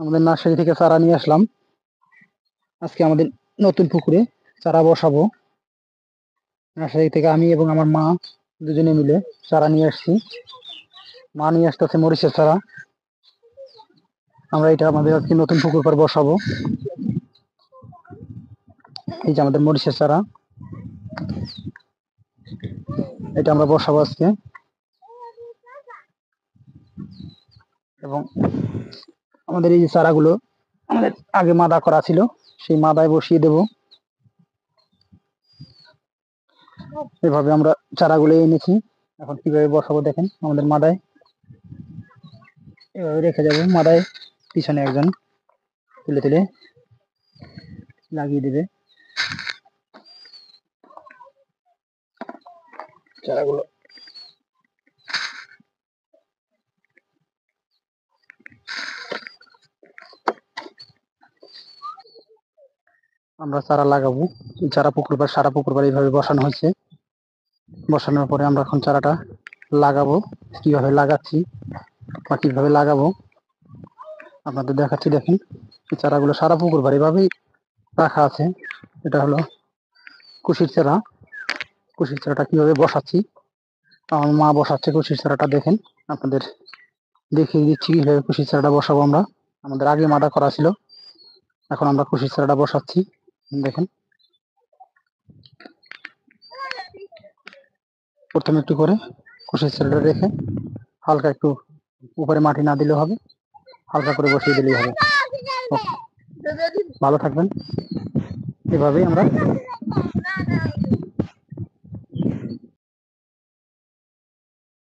আমাদের নার্সারি থেকে চারা নিয়ে আসলাম। আজকে আমাদের নতুন পুকুরে চারা বসাবো। নার্সারি থেকে আমি এবং আমার মা দুজনে মিলে চারা নিয়ে আসছি। মা নিয়ে আসতেছে মরিচের চারা। আমরা এটা আমাদের আজকে নতুন পুকুর পাড়ে বসাবো। এই যে আমাদের মরিচের চারা, এটা আমরা বসাবো আজকে। এবং আমাদের এই যে চারাগুলো আমাদের আগে মাদা করা ছিল, সেই মাদায় বসিয়ে দেব। এভাবে আমরা চারাগুলো এনেছি। এখন কিভাবে বসাবো দেখেন, আমাদের মাদায় এভাবে রেখে যাবো। মাদায় পিছনে একজন তুলে তুলে লাগিয়ে দেবে চারাগুলো। আমরা চারা লাগাবো। চারা পুকুর পাড়, সারা পুকুর পাড়ে এইভাবে বসানো হয়েছে। বসানোর পরে আমরা এখন চারাটা লাগাবো। কিভাবে লাগাচ্ছি বা কিভাবে লাগাবো আপনাদের দেখাচ্ছি। দেখেন, এই চারাগুলো সারা পুকুর পাড়ে এভাবেই রাখা আছে। এটা হলো কুশির চারা। কুশির চারাটা কিভাবে বসাচ্ছি, আমার মা বসাচ্ছে কুশির চারাটা। দেখেন, আপনাদের দেখিয়ে দিচ্ছি কিভাবে কুশির চারাটা বসাবো আমরা। আমাদের আগে মাদা করা ছিল, এখন আমরা কুশির চারাটা বসাচ্ছি। দেখেন, প্রথমে একটু করে কুশির চারাটা রেখে হালকা একটু উপরে মাটি না দিলেও হবে, হালকা করে বসিয়ে দিলেই হবে। ভালো থাকবেন। এভাবেই আমরা